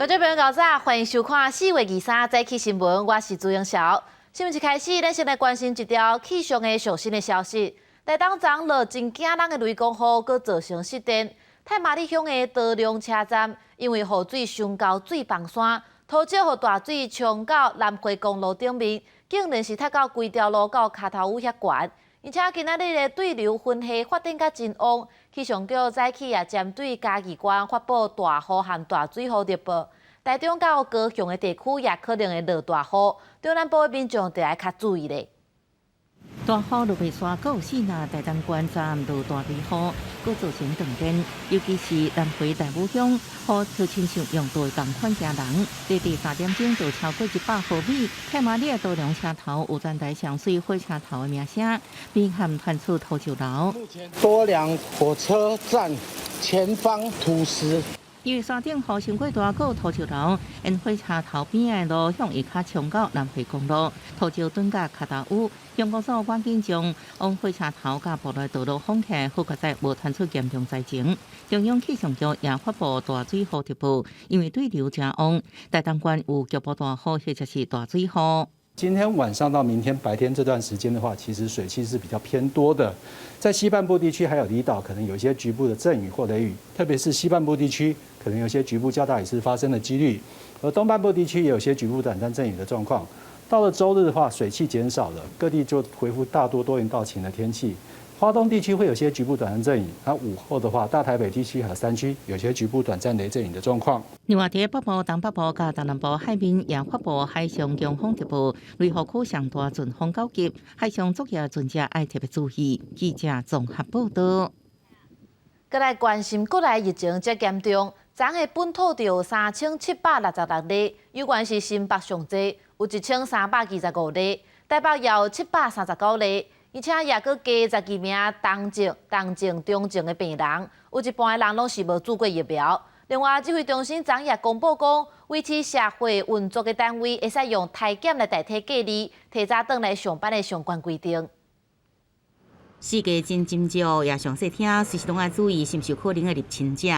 观众朋友，早，欢迎收看4月23早起新闻，我是朱永晓。新闻一开始，咱先来关心一条气象的上新的消息。台东昨落真惊人的雷公雨，佮造成失电。太麻里乡的德良车站因为雨水上高水崩山，拖少互大水冲到南回公路顶面，竟然是踢到规条路到脚头遐悬。而且今仔日的对流分系发展甲真旺，气象局早起也针对嘉义县发布大雨和大水雨预报。台中到高雄的地区也可能会落大雨，中南部的民众就要较注意咧。大雨落袂煞，有4那台东县站落大雷雨，佮造成断电，尤其是南回大武乡，雨就亲像用大共款惊人。第3点钟就超过100毫米，太麻里的多辆车头有站台上水火车头的鸣声，并含传出土石流。目前多辆火车站前方土石。因为山顶雨伤过大，有土石流，因火车头边的路向下卡冲到南回公路，土石蹲甲脚头乌。乡公所赶紧将往火车头甲部落道路封起来，好在无传出严重灾情。中央气象局也发布大水雨特报，因为对流真旺，台东县有局部大雨或者是大水雨。今天晚上到明天白天这段时间的话，其实水汽是比较偏多的，在西半部地区还有离岛，可能有一些局部的阵雨或雷雨，特别是西半部地区可能有些局部较大雨势发生的几率，而东半部地区也有些局部短暂阵雨的状况。到了周日的话，水汽减少了，各地就恢复大多多云到晴的天气。花东地区会有些局部短暂阵雨，那午后的话，大台北地区和山区有些局部短暂雷阵雨的状况。另外，在北部、东北部甲东南部海面也发布海上强风特报，雷雨区上大阵风9级，海上作业船只要特别注意。记者综合报道。再来关心国内疫情真严重，昨日本土就有3766例，有关是新北上济，有1325例，台北也有739例。而且也搁加12名重症的病人，有一半的人拢是无注过疫苗。另外，指挥中心昨夜公布讲，维持社会运作的单位会使用体检来代替隔离，提早转来上班的相关规定。世界真紧张，也详细听，随时拢要注意是毋是有可能的入侵者。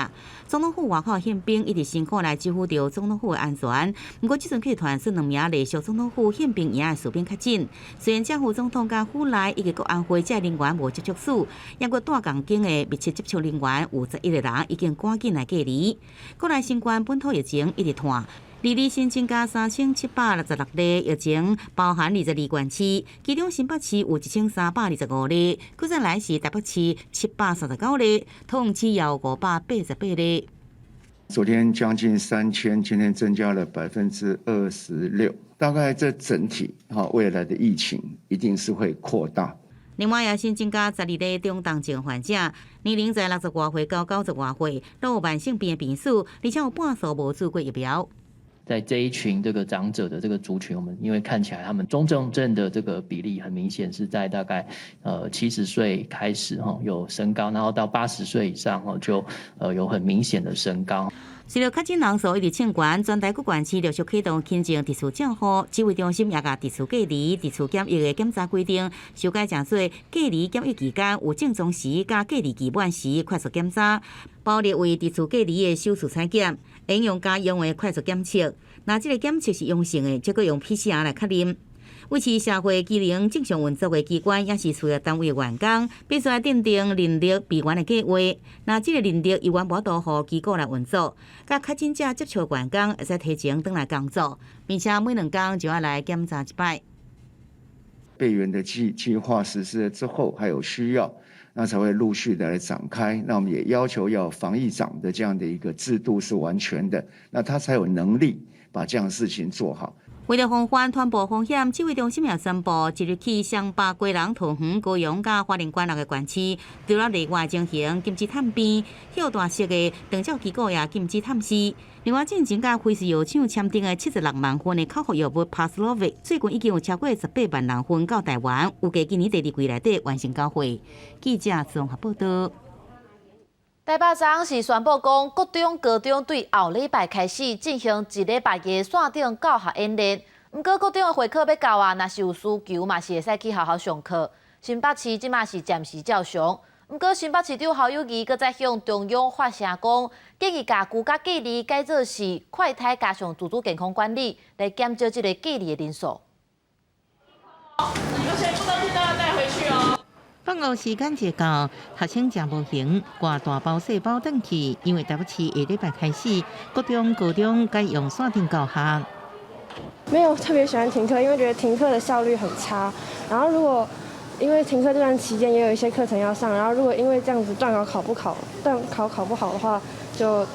总统府外口宪兵一直辛苦来守护着总统府的安全。不过，即阵剧团是2名隶属总统府宪兵营的士兵确诊。虽然政府总统甲府内以及国安会这人员无接触史，也过大港警的密切接触人员有11个人已经赶紧来隔离。国内新冠本土疫情一直拖。日日新增加3766例疫情，包含22县市，其中新北市有1325例，搁再来是台北市739例，桃园市有588例。昨天将近3000，今天增加了26%，大概这整体未来的疫情一定是会扩大。另外，也新增加12例中重症患者，年龄在60外岁到90外岁，都有慢性病的病史，而且有半数无注过疫苗。在这一群这个长者的这个族群，我们因为看起来他们中重症的这个比例很明显是在大概70岁开始有升高，然后到80岁以上就有很明显的升高。随着确诊人数一直升悬，全台各县市陆续启动轻症特殊照护，指挥中心也甲特殊隔离、特殊检疫的检查规定修改正做隔离检疫期间有症状时甲隔离期满时快速检查，包列为特殊隔离的首次采检，应用家用的快速检测。若这个检测是阳性的，则佫用 PCR 来确认。维持社会机能正常运作的机关，也是事业单位的员工，必须要订定人力备援的计划。那这个人力由原无度互机构来运作，甲确诊者接触的员工会使提前回来工作，并且每2天就要来检查一摆。备援的计划实施了之后，还有需要，那才会陆续的来展开。那我们也要求要防疫长的这样的一个制度是完全的，那他才有能力把这样的事情做好。为了防范传播风险，指挥中心也宣布，即日起，双北、基隆、桃园、高雄、甲花莲县6个县市，除了例外情形禁止探病，较大型的长照机构也禁止探视。另外，进前甲辉瑞药厂签订的76万份的口服药物 Paxlovid， 最近已经有超过18万人份到台湾，预计今年第2季内底完成交货。记者综合报道。台北昨是宣布讲，国中、高中对后礼拜开始进行1礼拜的线顶教学演练。不过，国中的会考要到啊，若是有需求嘛，是会使去好好上课。新北市即马是暂时照常，不过新北市长侯友宜搁再向中央发声讲，建议把居家隔离改做是快筛加上自主健康管理，来减少这个隔离的人数。你们全部东西都要带回去哦。放学时间一到，学生真无闲，挂大包小包转去，因为台北市下礼拜开始，各中高中该用线上教学。没有特别喜欢停课，因为觉得停课的效率很差。然后如果因为停课这段期间也有一些课程要上，然后如果因为这样子段考考不好的话，就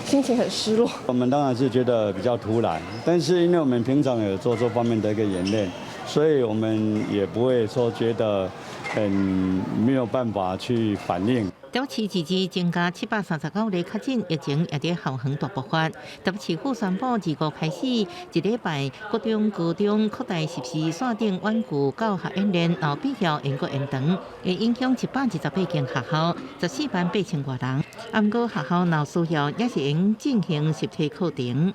心情很失落。我们当然是觉得比较突然，但是因为我们平常有做这方面的一个演练，所以我们也不会说觉得没有办法去反应。台北市自治增加739例确诊，疫情也在校园大爆发。台北市府宣布自5开始，一礼拜各中高中扩大实施线顶远距教学演练，后必要延过延长，会影响728间学校，14万8千多人。不过学校若需要，也是应进行实体课程。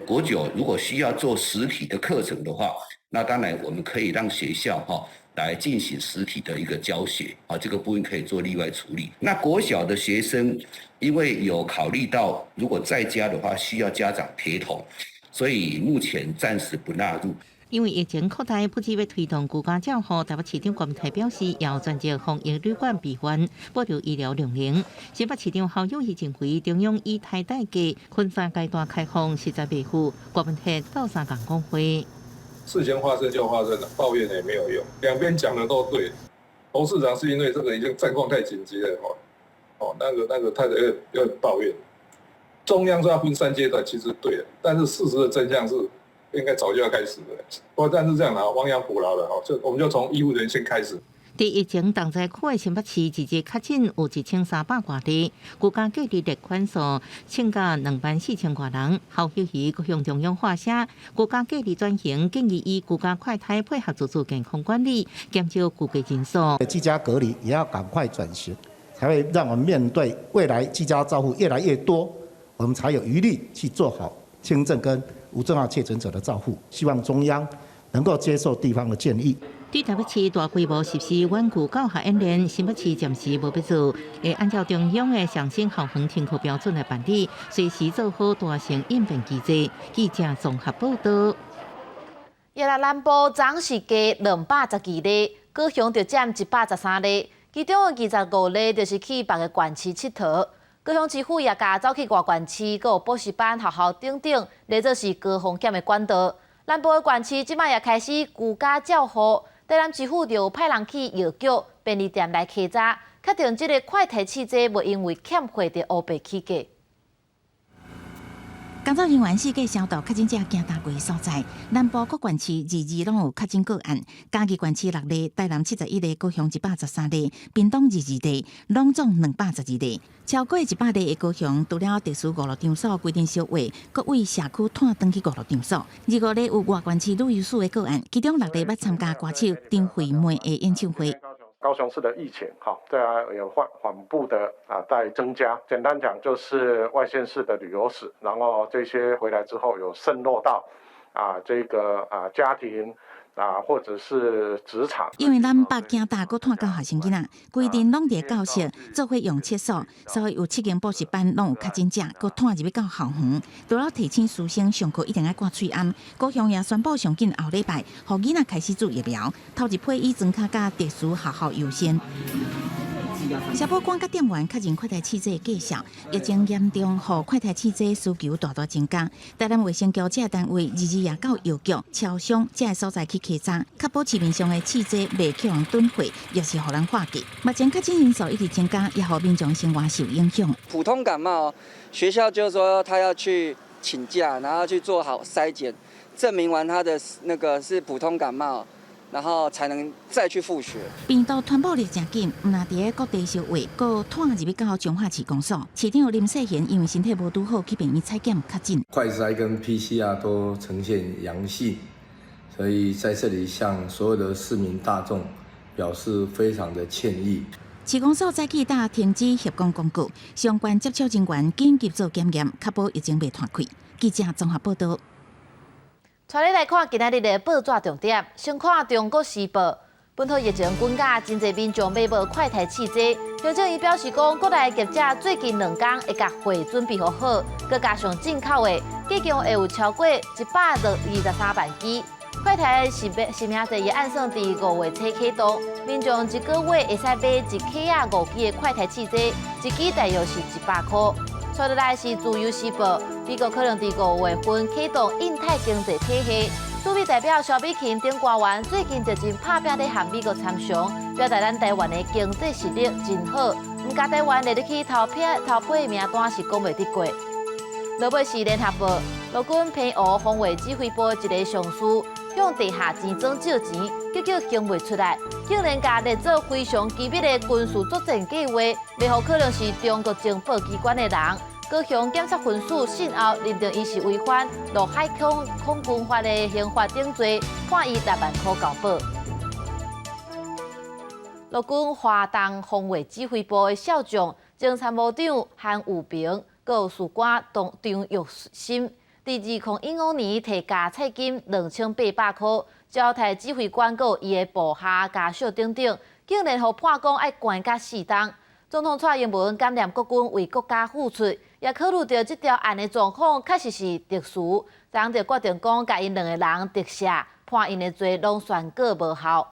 国9如果需要做实体的课程的话，那当然我们可以让学校来进行实体的一个教学这个部分可以做例外处理。那国小的学生，因为有考虑到如果在家的话需要家长陪同，所以目前暂时不纳入。因为疫情扩大，不止要推动居家照护，台北市长郭台表示，要专接防疫旅馆闭环，保留医疗量能。新北市长侯友宜认为，中央以台大计分3阶段开放实在袂赴。郭文泰到3港公会。事情发生就发生了，抱怨也没有用，两边讲的都对。侯市长是因为这个已经战况太紧急了，那个太要抱怨。中央说要分3阶段，其实对的，但是事实的真相是应该早就要开始了。不过但是这样亡羊补牢了，我们就从医护人员先开始。在疫情重灾区的新北市，一日确诊有1300多例，居家隔离列管数增加24000多人。侯友宜阁向中央发声，居家隔离转型建议以居家快筛配合自主健康管理，减少居家人数。居家隔离也要赶快转型，才会让我们面对未来居家照护越来越多，我们才有余力去做好轻症跟无症状确诊者的照护。希望中央能够接受地方的建议。对台北市大规模实施远距教学演练，新北市暂时无必做，会按照中央的上升校园停课标准来办理，随时做好大型应变机制。记者综合报道。夜来南部总是加212例，高雄就占113例，其中有25例就是去别个县市佚佗。高雄市府也加走去外县市，佮有补习班、学校等等，列做是高风险的管道。南部的县市即摆也开始居家照护。台南市府就派人去药局、便利店来稽查，确定这个快筛试剂无因为欠货的乌白起价。工作人员四界消毒确诊者行大过所在，南部各县市日拢有确诊个案，嘉义县市6例，台南71例，高雄113例，屏东22例，拢总212例。超过100例的高雄，除了特殊5路场所规定销毁，各为社区摊登去5路场所。25例有外县市旅游署的个案，其中6例要参加歌手丁惠妹的演唱会。高雄市的疫情，有缓步的在增加。简单讲，就是外县市的旅游史，然后这些回来之后有渗漏到这个家庭或者是职场。因为咱北京大个摊教学生囡仔，规定拢伫教室做伙用厕所，所以有7间补习班拢有确诊者，佮摊入去到校园。除了提醒师生上课一定要挂喙安，高雄也宣布上紧后礼拜，互囡仔开始做疫苗，头一批以专科甲特殊学校优先。社保管甲店员确认快筛试剂计少，疫情严重，互快筛试剂需求大大增加。台南卫生局这单位日也到药局、超商这个所在去稽查，确保市面上的试剂未去人囤货，也是互人化解。目前确诊人数一直增加，也互民众生活受影响。普通感冒，学校就说他要去请假，然后去做好筛检，证明完他的那个是普通感冒。然后才能再去复学。病毒传播力真紧，唔那伫各地消位，佮拖入去到彰化市公所。市长林世贤因为身体无拄好，去病院采检确诊。快筛跟 PCR 都呈现阳性，所以在这里向所有的市民大众表示非常的歉意。市公所早起打停止协工公告，相关接触人员紧急做检验，确保疫情未传开。记者综合报道。带你来看今仔日的报纸重点，先看《中国时报》。本土疫情滚价，真侪民众买无快台试剂。行政院表示讲，国内业者最近2天会甲货准备好，佮加上进口的，计共会有超过123万支。快台是明仔日按算伫5月初启动，民众一个月会使买一克5支的快台试剂，一支大约是100块。传落来是自由时报，美国可能伫5月份启动印太经济体系。驻美代表萧美琴等官员最近就真拍拼咧和美国参详，表达咱台湾的经济实力真好，唔甲台湾列入去头尾名单是讲袂得过。落尾是联合报，陆军偏讹防卫指挥部一个上司，向地下钱庄借钱，结果还袂出来，竟然甲列做非常机密的军事作战计划，背后可能是中国情报机关的人。高雄检察分署信后认定伊是违反陆海空军法的刑法定罪，判伊6万块交保。陆军华东防卫指挥部的少将前参谋长韩武平，佮士官张玉新，伫2015年提加菜金2800块，交替指挥官佮伊的部下家属等等，竟然互判讲爱关甲4档。总统蔡英文感念国军为国家付出，也考虑到这条案的状况确实是特殊，人就决定讲，甲因2个人特赦，判因的罪拢宣告无效。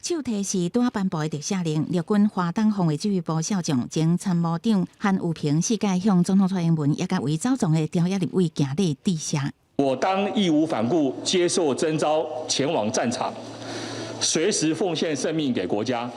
手提是大颁布的特赦令，陆军华东防卫指挥部少将前参谋长韩武平世界向总统蔡英文也甲为遭状的朝野立委行礼致谢。我当义无反顾接受征召，前往战场，随时奉献生命给国家。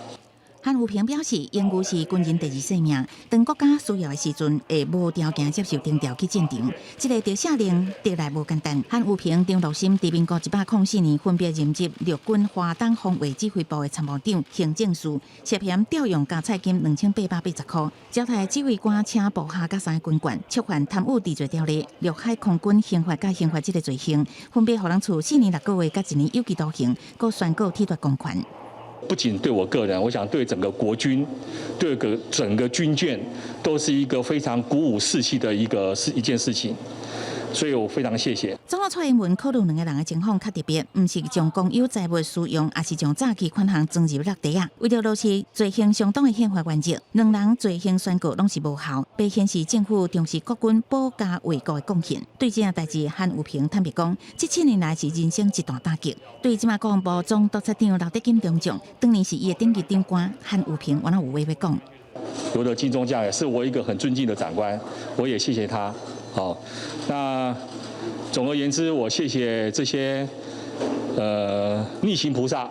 韩武平表示，英语是军人第2生命，当国家需要的时阵，会无条件接受征调去战场。这个特赦令得来无简单。韩武平、张乐心伫民国104年分别任职陆军华东防卫指挥部的参谋长、行政署，涉嫌调用加菜金2880块，交替指挥官请部下甲3个军官，触犯贪污治罪条例、陆海空军刑法甲刑法这个罪行，分别互人处4年6个月甲1年有期徒刑，佮宣告褫夺公权。不仅对我个人，我想对整个国军、对整个军舰，都是一个非常鼓舞士气的一件事情。所以我非常谢谢。总统蔡英文考虑2个人的情况较特别，唔是将公有财物使用，而是将早期款项装入落地啊。为了落实罪行相当的宪法原则，2人罪行宣告拢是无效，被显示政府重视国军保家卫国的贡献。对这件代志，韩武平坦白讲，这7年来是人生一大打击。对即马国防部总督察长刘德金中将，当年是伊的顶级长官，韩武平原来有话要讲。刘德金中将也是我一个很尊敬的长官，我也谢谢他。好，那总而言之，我谢谢这些逆行菩萨，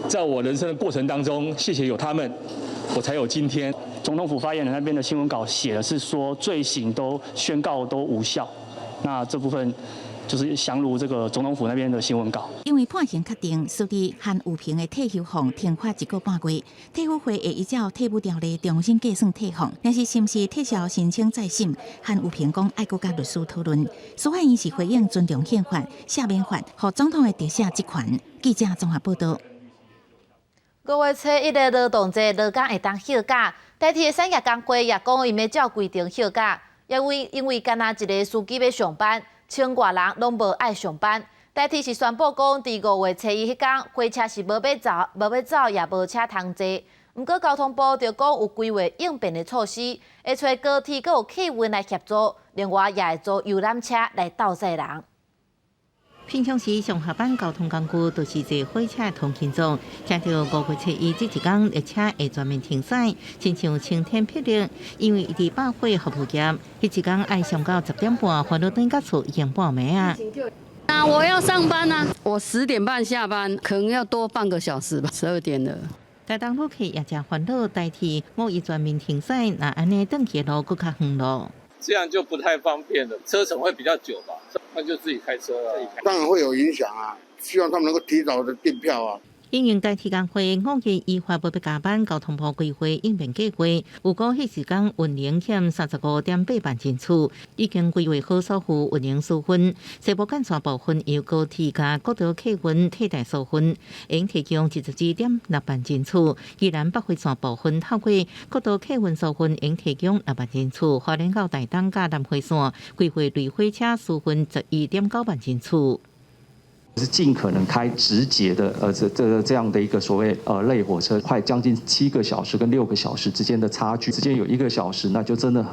在我人生的过程当中，谢谢有他们，我才有今天。总统府发言人那边的新闻稿写的是说罪行都宣告都无效，那这部分就是详如这个总统府那边的新闻稿。因为判刑确定，属于韩武平的退休俸停发1个半月，退伍会会依照退伍条例重新计算退俸，但是是不是撤销申请再审，韩武平讲爱搁甲律师讨论。司法院是回应尊重宪法、赦免法，和总统的特赦职权。记者综合报道。5月初1日劳动节，劳工会当休假，代替产业工会也讲因要照规定休假，因为干那一个司机要上班，1000多人拢无爱上班。代替是宣布讲，伫5月初1迄天，火车是无要走，也无车通坐。毋过交通部就讲有规划应变的措施，会找高铁佮有客运来协助，另外也会做游览车来斗载人。平常时上下班交通工具都是坐火车通勤中，听到5月初1这一天列车会全面停驶，亲像晴天霹雳。因为伊伫百货服务业，迄一天爱上到10点半，返到转到厝已经半暝啊。我要上班啊！我10点半下班，可能要多半个小时吧，12点了。台东路客也真烦恼，代替5月全面停驶，那安尼转去的路更较远咯。这样就不太方便了，车程会比较久吧，那就自己开车了。当然会有影响啊，希望他们能够提早的订票啊。因应代替工会5月依法要加班，交通部规划应变计划，有讲迄时间运营欠35.8万人次，已经规划好所有运营数分，西部干线部分由高铁加国道客运替代数分，应提供72.6万人次；宜兰北回线部分透过国道客运数分，应提供6万人次；花莲到台东加南回线规划类火车数分11.9万人次。是尽可能开直捷的这样的一个所谓类火车，快将近7个小时跟6个小时之间的差距，之间有1个小时，那就真的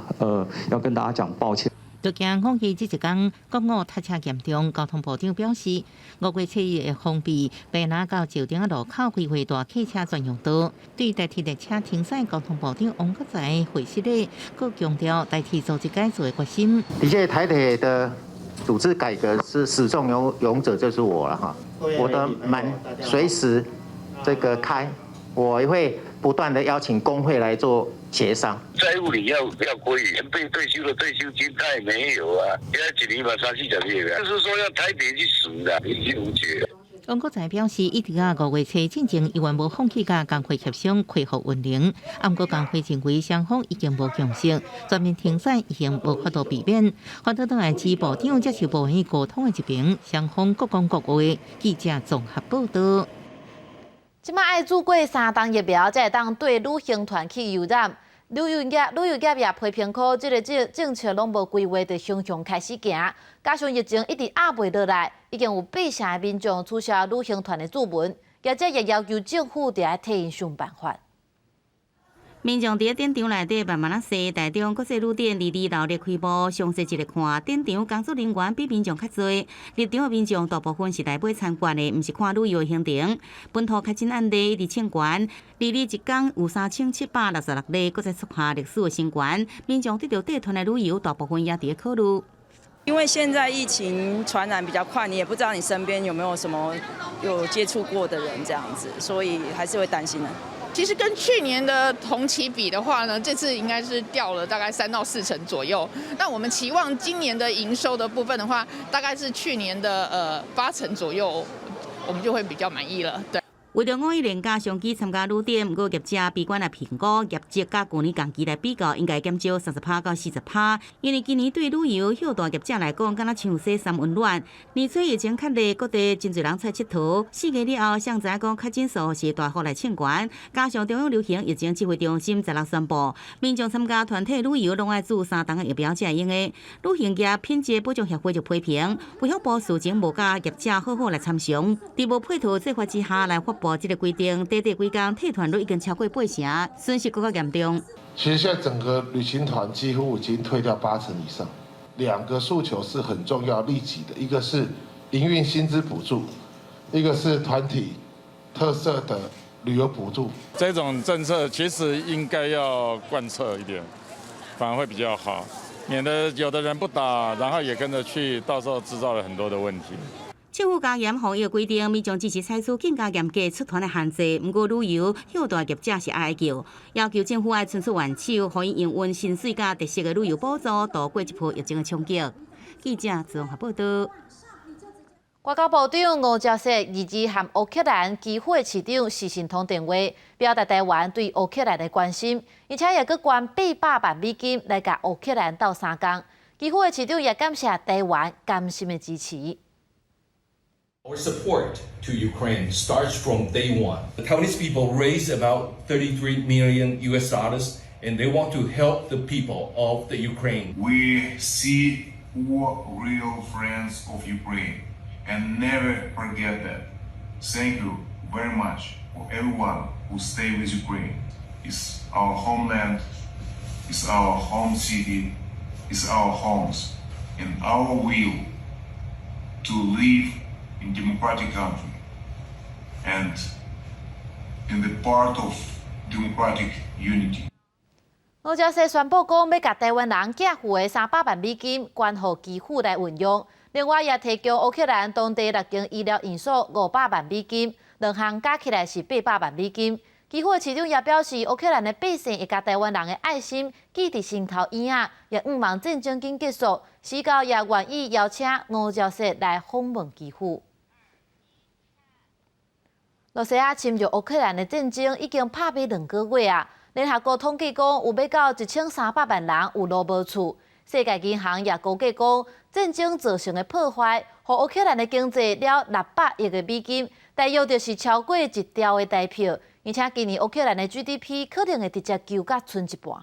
要跟大家讲抱歉。就惊空气这一天国五塞车严重，交通部长表示，5月7日会封闭北南到石碇路口开回大客车专用道。对代替列车停驶，交通部长王国材回信里，佮强调代替组织改造的决心。的确，台铁的组织改革是始终勇者，就是我了哈。我的门随时这个开，我也会不断的邀请工会来做协商。债务你要归原被退休的退休金，他也没有啊，现在1年嘛3-4个月啊，就是说要台铁去赎的，已经无解。王国材表示，一直到5月7进前，依然无放弃甲工会协商恢复运营。不过工会认为双方已经无共识，全面停驶已经无法度避免。反倒来支部长接受部门沟通的一边，双方各讲各话。记者综合报道。即摆爱做过3档疫苗，才会当对旅行团去游览。旅游业也批评科，即个政策拢无规划，就雄雄开始行。加上疫情一直压袂落来，已经有8成的民众取消旅行团的注文，业者也要求政府伫爱替因想办法。民众伫展场内底慢慢踅，台中国际旅店22楼咧开幕，详细一个看，展场工作人员比民众较多。入场的民众大部分是来买参观的，毋是看旅游的行程。本土确诊案例一直清悬，2日一天有3766例，搁再出现历史的新悬。民众对着带团的旅游，大部分也伫咧考虑。因为现在疫情传染比较快，你也不知道你身边有没有什么有接触过的人这样子，所以还是会担心的。其实跟去年的同期比的话呢，这次应该是掉了大概3到4成左右。那我们期望今年的营收的部分的话，大概是去年的8成左右，我们就会比较满意了。对。为着5亿廉价商机参加旅店，不过业者闭关来评估，业绩甲去年同期来比较，应该减少30%到40%。因为今年对旅游许大业者来讲，敢若像洗三温暖。年初疫情较热，各地真侪人出来佚佗。4月了后，上知影讲确诊数是大幅来清悬，加上中央流行疫情指挥中心16宣布，民众参加团体旅游拢爱注3档的疫苗才会用的。旅行业品质保障协会就批评，卫福部事前无甲业者好好来参详，伫无配套做法之下来发布这个规定，短几天退团率已经超过8成，损失更加严重。其实现在整个旅行团几乎已经退掉8成以上。2个诉求是很重要、立即的，一个是营运薪资补助，一个是团体特色的旅游补助。这种政策其实应该要贯彻一点，反而会比较好，免得有的人不打，然后也跟着去，到时候制造了很多的问题。政府加严防疫规定，民众支持采取更加严格出团的限制。不过旅游许大业者是哀叫，要求政府爱伸出援手，可以营运薪水甲特色的旅游补助，度过这波疫情的冲击。记者综合报道。外交部长吴钊燮2日和乌克兰基辅的市长视讯通电话，表达台湾对乌克兰的关心，而且也搁捐800万美金来甲乌克兰斗3工。基辅的市长也感谢台湾甘心的支持。Our support to Ukraine starts from day one. The Taiwanese people raised about $33 million and they want to help the people of the Ukraine. We see who are real friends of Ukraine and never forget that. Thank you very much for everyone who stay with Ukraine. It's our homeland, it's our home city, it's our homes, and our will to live in democratic country and in the part of democratic unity. 吴钊燮宣布讲，要甲台湾人寄付的300万美金捐予基辅来运用，另外也提供乌克兰当地6间医疗院所500万美金，2项加起来是800万美金。基辅的市长也表示，乌克兰的百姓会甲台湾人的爱心记伫心头影仔，也望战争紧结束。时到也愿意邀请吴钊燮来访问基辅。罗西亚侵入乌克兰的战争已经拍拼2个月啊！联合国统计讲，有要到1300万人有路无厝。世界银行也估计讲，战争造成的破坏，互乌克兰的经济了600亿的美金，大约就是超过1兆的台票。而且今年乌克兰的 GDP 可能会直接救甲剩一半。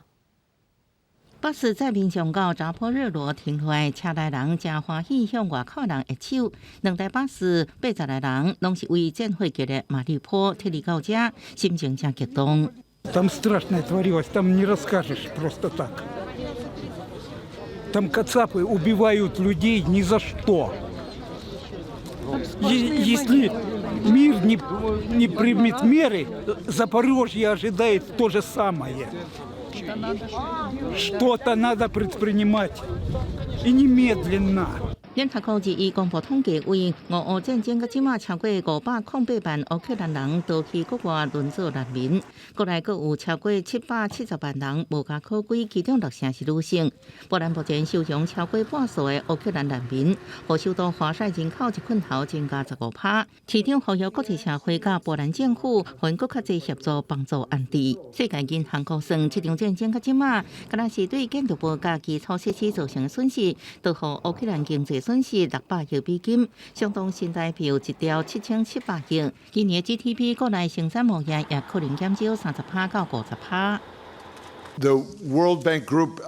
巴士载民众到查甫热罗停下来，车内人真欢喜向外口人握手。两台巴士80来人，拢是为战火节的马里坡特地到这，心情真激动。Там страшное творилось, там не расскажешь просто так. Там кацапы убивают людей ни за что. Если мир не примет меры, Запорожье ожидает то же самое. Что-то надо предпринимать. И немедленно. 联合国日伊公布统计，为俄乌战争到即马超过508万乌克兰人逃去国外轮做难民，国内阁有超过770万人无家可归，其中6成是女性。波兰目前收容超过半数的乌克兰难民，和首都华沙人口一困头增加15%。市长呼吁国际社会甲波兰政府，和更较济协助帮助安置。世界银行估算，这场战争到即马，敢若是对建筑物甲基础设施造成的损失，都互乌克兰经济损失600亿美金，相当新台币1兆7700亿。今年 GDP 国内生产贸易也可能减少30%到50%。The World Bank Group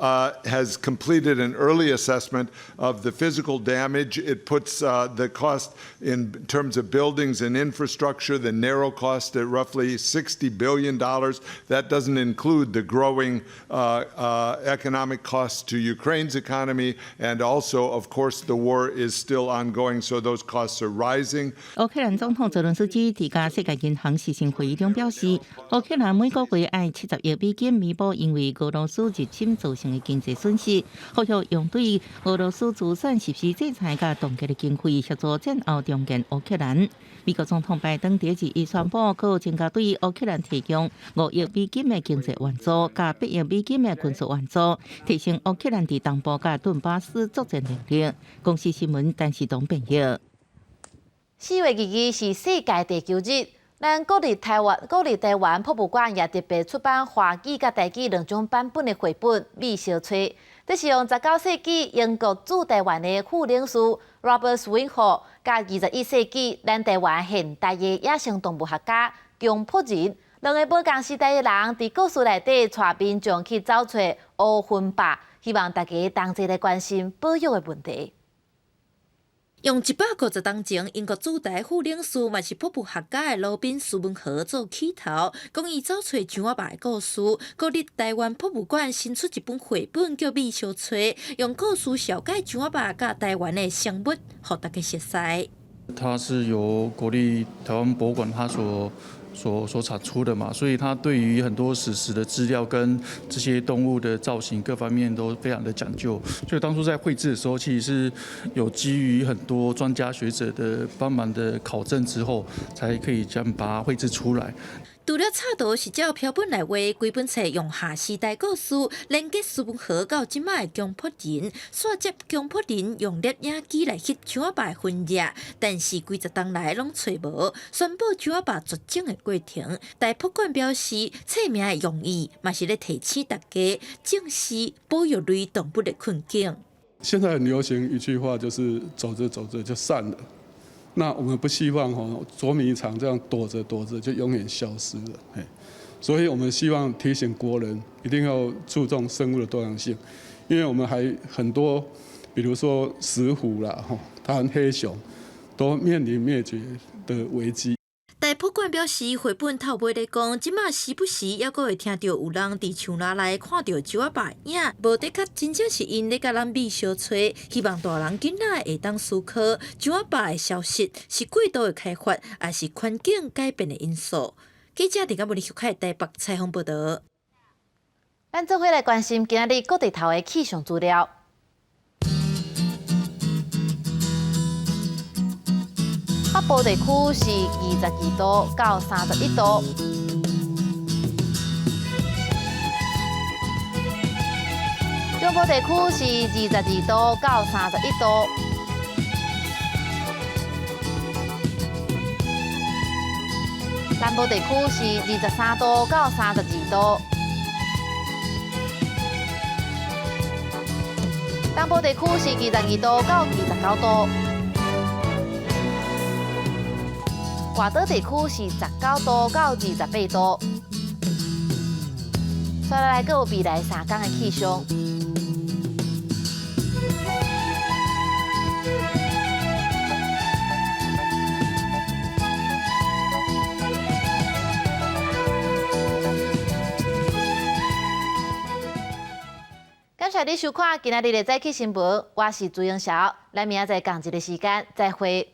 has completed an early assessment of the physical damage. It puts the cost in terms of buildings and infrastructure, the narrow cost at roughly $60 billion. That doesn't include the growing economic costs to Ukraine's economy. And also, of course, the war is still ongoing, so those costs are rising. 乌克兰总统泽伦斯基伫甲世界银行视讯会议中表示，乌克兰每个月爱70亿美金弥补因为俄罗斯入侵造成的经济损失，呼吁用对俄罗斯资产实施制裁甲冻结的经费，协助战后重建乌克兰。美国总统拜登第一日宣布，佮增加对乌克兰提供5亿美金的经济援助，加8亿美金的军事援助，提升乌克兰伫东部甲顿巴斯作战能力。公司新闻陈时东编译。4月2日是世界地球日。咱国立台湾博物馆也特别出版华语甲台语2种版本的绘本《美小吹》，这是用19世纪英国驻台湾的副领事 Robert Swinhoe 甲21世纪咱台湾现代的野生动物学家姜朴仁两个不同时代的人，伫故事内底带民众去找找乌云霸，希望大家同齐来关心保育的问题。用150当前英国驻台副领事嘛是博物学家的罗宾斯文和做起头，讲伊找找象仔爸的故事。国立台湾博物馆新出一本绘本叫《美小吹》，用故事小解象仔爸甲台湾的生物，互大家熟悉。它是由国立台湾博物馆它所产出的嘛，所以它对于很多史实的资料跟这些动物的造型各方面都非常的讲究。所以当初在绘制的时候，其实是有基于很多专家学者的帮忙的考证之后，才可以这样把它绘制出来。除了插图是照标本来画，规本册用下时代故事连接苏文和到即卖的姜朴仁，煞接姜朴仁用摄影机来翕象仔爸的婚礼，但是几十冬来拢找无，宣布象仔爸绝种的过程。大博馆表示，册名的用意嘛是咧提醒大家正视保育类动物的困境。现在很流行一句话，就是走着走着就散了。那我们不希望捉迷藏这样躲着躲着就永远消失了，所以我们希望提醒国人一定要注重生物的多样性，因为我们还很多，比如说石虎啦、台湾黑熊，都面临灭绝的危机。大博馆表示，绘本头尾咧讲，即马时不时也阁会听到有人伫树林内看到象仔爸影，无的确真正是因咧甲咱美小吹，希望大人囡仔会当思考象仔爸的消息是过度的开发，还是环境改变的因素。记者伫甲文理局台北采访报道。咱做伙来关心今日各地头的气象资料。北部地区是22度到31度，中部地区是22度到31度，南部地区是23度到32度，东部地区是22度到29度。外岛地区是19度到28度。接下来，阁有未来3天的气象。谢你收看今仔日的早起新闻，我是朱英晓，咱明仔载同一个时间再会。